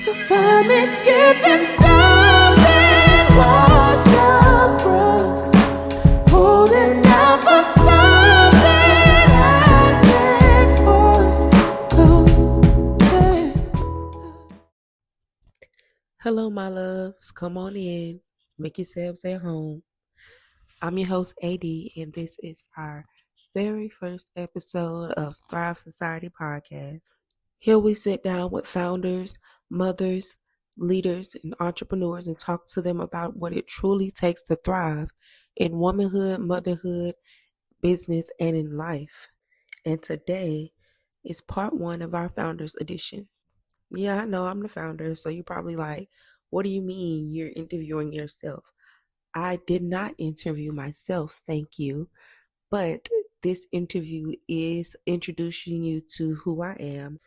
So find me skipping stones and wash your bruise, holding out for something I can't force. Hello, my loves. Come on in. Make yourselves at home. I'm your host, AD, and this is our very first episode of Thrive Society podcast. Here we sit down with founders, mothers, leaders, and entrepreneurs and talk to them about what it truly takes to thrive in womanhood, motherhood, business, and in life. And today is part one of our Founders Edition. Yeah, I know I'm the founder, so you're probably like, what do you mean you're interviewing yourself? I did not interview myself, thank you. But this interview is introducing you to who I am,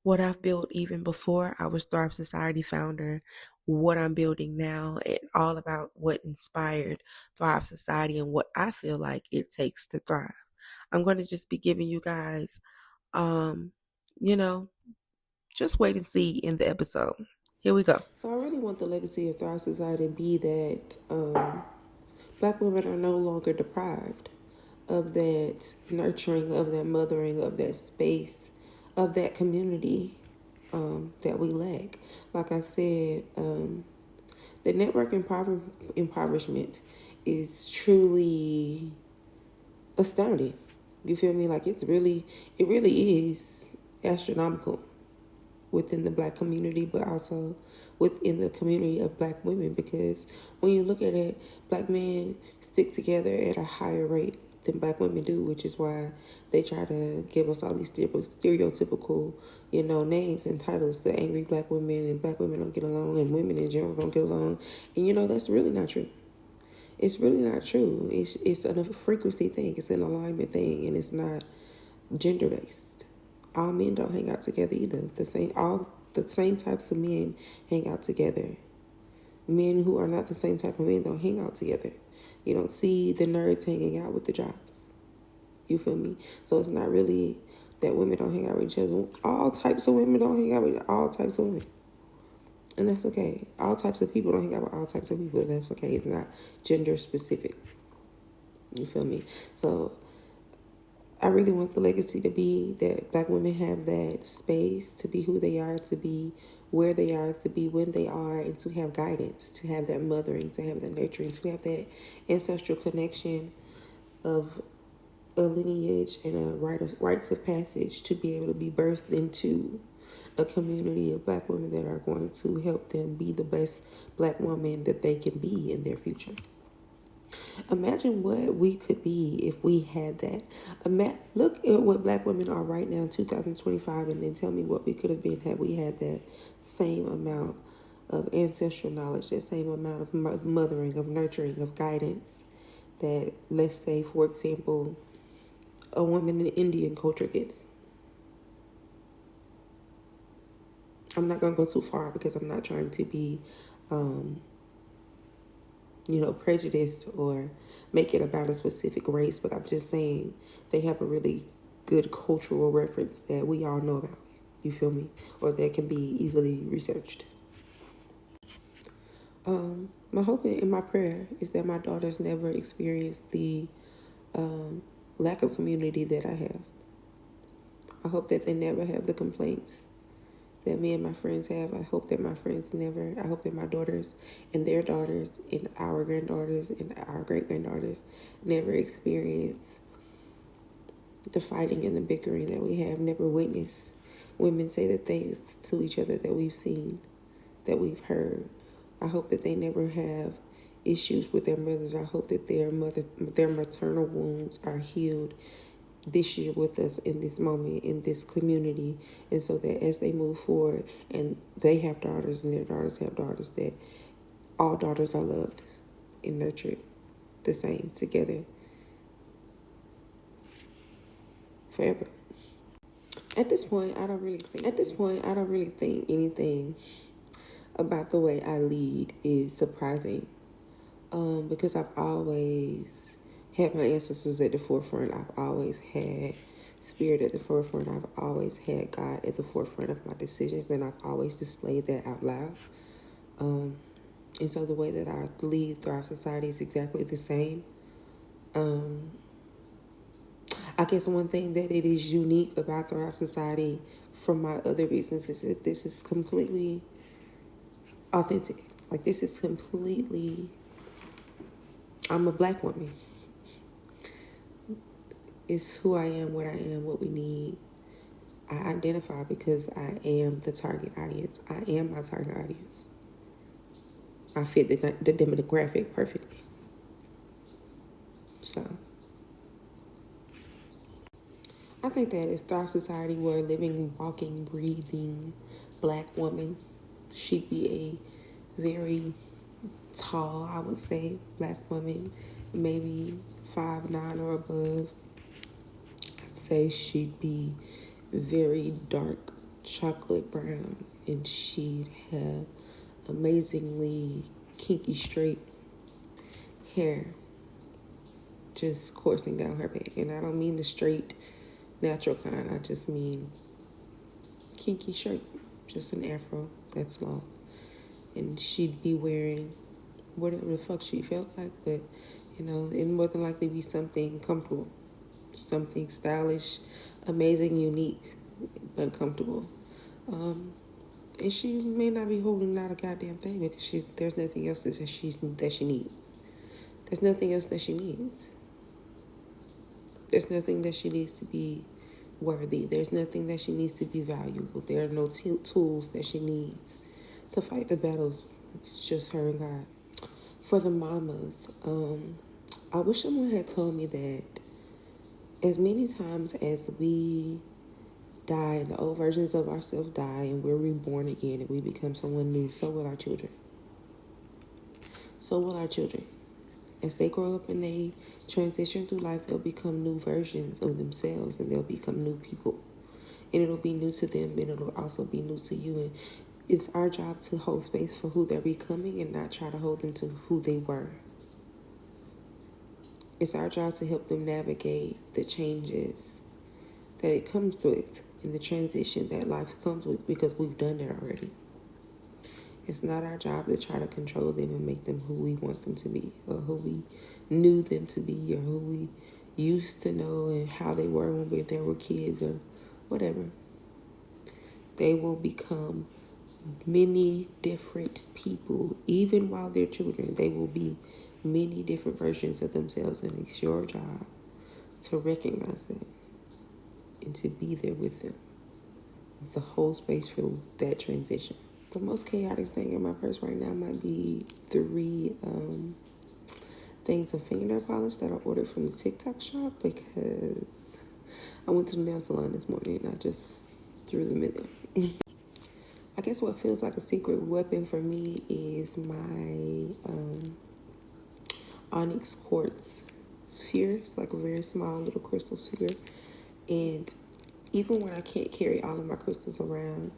what I've built even before I was Thrive Society founder, what I'm building now, and all about what inspired Thrive Society and what I feel like it takes to thrive. I'm going to just be giving you guys, um, you know, just wait and see in the episode. Here we go. So I really want the legacy of Thrive Society to be that Black women are no longer deprived of that nurturing, of that mothering, of that space, of that community that we lack. Like I said, the network impoverishment is truly astounding. You feel me? Like it really is astronomical within the Black community, but also within the community of Black women, because when you look at it, Black men stick together at a higher rate than Black women do, which is why they try to give us all these stereotypical, names and titles. The angry Black women, and Black women don't get along, and women in general don't get along. And that's really not true. It's really not true. It's a frequency thing. It's an alignment thing, and it's not gender based. All men don't hang out together either. The same types of men hang out together. Men who are not the same type of men don't hang out together. You don't see the nerds hanging out with the jocks. You feel me? So it's not really that women don't hang out with each other. All types of women don't hang out with all types of women. And that's okay. All types of people don't hang out with all types of people. That's okay. It's not gender specific. You feel me? So I really want the legacy to be that Black women have that space to be who they are, to be where they are, to be when they are, and to have guidance, to have that mothering, to have that nurturing, to have that ancestral connection of a lineage and a rites of passage to be able to be birthed into a community of Black women that are going to help them be the best Black woman that they can be in their future. Imagine what we could be if we had that. Look at what Black women are right now in 2025, and then tell me what we could have been had we had that same amount of ancestral knowledge, that same amount of mothering, of nurturing, of guidance that, let's say, for example, a woman in Indian culture gets. I'm not going to go too far because I'm not trying to be, prejudiced or make it about a specific race, but I'm just saying they have a really good cultural reference that we all know about. You feel me? Or that can be easily researched. My hope and my prayer is that my daughters never experience the lack of community that I have. I hope that they never have the complaints that me and my friends have. I hope that I hope that my daughters and their daughters and our granddaughters and our great-granddaughters never experience the fighting and the bickering that we have, never witness women say the things to each other that we've seen, that we've heard. I hope that they never have issues with their mothers. I hope that their maternal wounds are healed this year with us in this moment, in this community, and so that as they move forward and they have daughters and their daughters have daughters, that all daughters are loved and nurtured the same together forever. At this point, I don't really think anything about the way I lead is surprising, because I've always had my ancestors at the forefront. I've always had spirit at the forefront. I've always had God at the forefront of my decisions, and I've always displayed that out loud. And so the way that I lead Thrive Society is exactly the same. I guess one thing that it is unique about Thrive Society from my other businesses is this is completely authentic. Like, this is completely, I'm a Black woman. It's who I am, what I am, what we need. I identify because I am the target audience. I am my target audience. I fit the demographic perfectly. So I think that if Thrive Society were a living, walking, breathing Black woman, she'd be a very tall, I would say, Black woman, maybe 5'9" or above. I'd say she'd be very dark chocolate brown, and she'd have amazingly kinky straight hair just coursing down her back. And I don't mean the straight natural kind, I just mean kinky straight, just an afro that's long. And she'd be wearing whatever the fuck she felt like, but it'd more than likely be something comfortable, something stylish, amazing, unique, but comfortable. And she may not be holding out a goddamn thing because there's nothing else that she needs. There's nothing else that she needs. There's nothing that she needs to be worthy. There's nothing that she needs to be valuable. There are no tools that she needs to fight the battles. It's just her and God. For the mamas, I wish someone had told me that as many times as we die, the old versions of ourselves die, and we're reborn again, and we become someone new, so will our children. So will our children. As they grow up and they transition through life, they'll become new versions of themselves, and they'll become new people. And it'll be new to them, and it'll also be new to you. And it's our job to hold space for who they're becoming and not try to hold them to who they were. It's our job to help them navigate the changes that it comes with and the transition that life comes with, because we've done it already. It's not our job to try to control them and make them who we want them to be, or who we knew them to be, or who we used to know and how they were when they were kids or whatever. They will become many different people. Even while they're children, they will be many different versions of themselves, and it's your job to recognize that and to be there with them. The whole space for that transition. The most chaotic thing in my purse right now might be 3 things of fingernail polish that I ordered from the TikTok shop, because I went to the nail salon this morning and I just threw them in there. I guess what feels like a secret weapon for me is my onyx quartz sphere. It's like a very small little crystal sphere. And even when I can't carry all of my crystals around,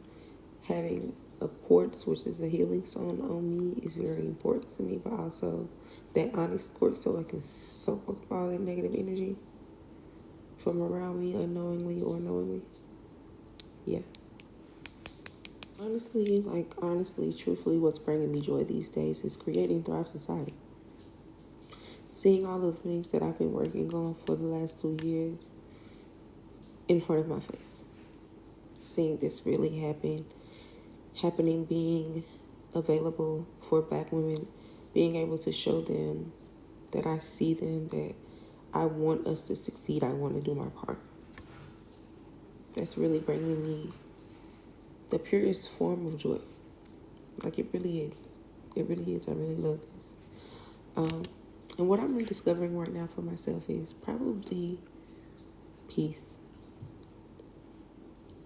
having a quartz, which is a healing stone, on me is very important to me, but also that onyx quartz, so I can soak up all that negative energy from around me, unknowingly or knowingly. Yeah. Honestly, truthfully, what's bringing me joy these days is creating Thrive Society. Seeing all of the things that I've been working on for the last 2 years in front of my face. Seeing this really happening, being available for Black women, being able to show them that I see them, that I want us to succeed, I want to do my part. That's really bringing me the purest form of joy. Like, it really is. It really is. I really love this. And what I'm rediscovering right now for myself is probably peace.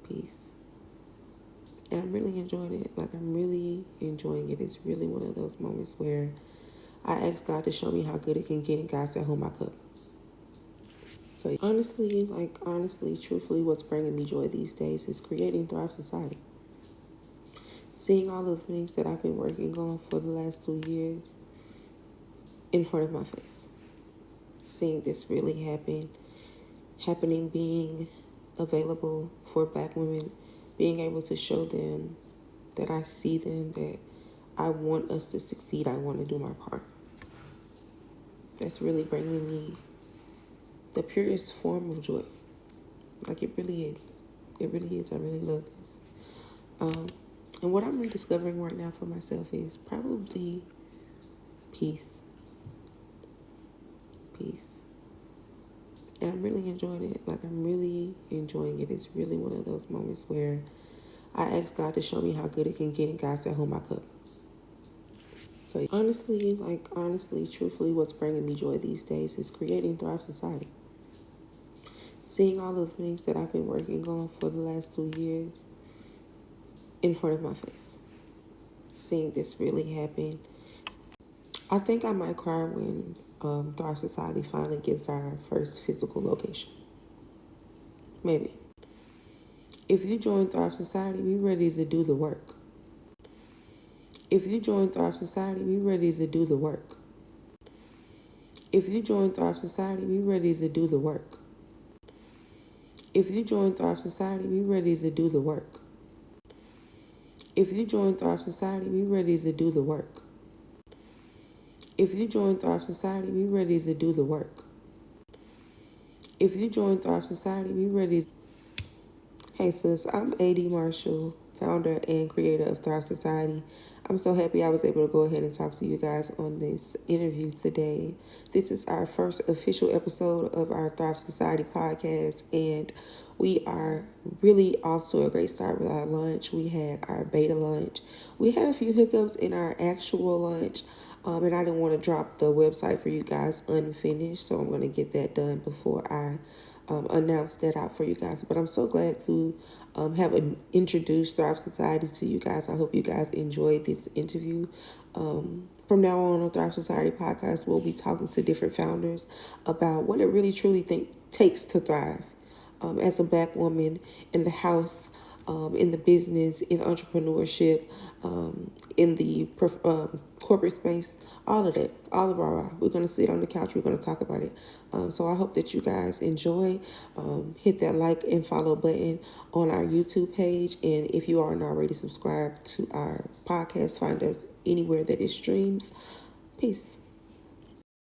Peace. And I'm really enjoying it. Like, I'm really enjoying it. It's really one of those moments where I asked God to show me how good it can get, and God said, hold my cup. So honestly, truthfully, what's bringing me joy these days is creating Thrive Society. Seeing all of the things that I've been working on for the last 2 years in front of my face. Seeing this really happening, being available for Black women, being able to show them that I see them, that I want us to succeed, I want to do my part. That's really bringing me the purest form of joy. Like, it really is. It really is. I really love this. And what I'm rediscovering right now for myself is probably peace. Peace. And I'm really enjoying it. Like, I'm really enjoying it. It's really one of those moments where I ask God to show me how good it can get, and God said, hold my cup. So honestly, truthfully, what's bringing me joy these days is creating Thrive Society. Seeing all of the things that I've been working on for the last 2 years in front of my face. Seeing this really happen. I think I might cry when Thrive Society finally gets our first physical location. Maybe. If you join Thrive Society, be ready to do the work. If you join Thrive Society, be ready to do the work. If you join Thrive Society, be ready to do the work. If you join Thrive Society, be ready to do the work. If you join Thrive Society, be ready to do the work. If you join Thrive Society, be ready to do the work. If you join Thrive Society, be ready. Hey sis, I'm A.D. Marshall, founder and creator of Thrive Society. I'm so happy I was able to go ahead and talk to you guys on this interview today. This is our first official episode of our Thrive Society podcast, and we are really off to a great start with our launch. We had our beta launch. We had a few hiccups in our actual launch, and I didn't want to drop the website for you guys unfinished, so I'm going to get that done before I announce that out for you guys. But I'm so glad to have introduced Thrive Society to you guys. I hope you guys enjoyed this interview. From now on Thrive Society podcast, we'll be talking to different founders about what it really truly takes to thrive as a Black woman in the house, in the business, in entrepreneurship, in the corporate space, all of that, all of our. We're going to sit on the couch. We're going to talk about it. So I hope that you guys enjoy. Hit that like and follow button on our YouTube page. And if you aren't already subscribed to our podcast, find us anywhere that it streams. Peace.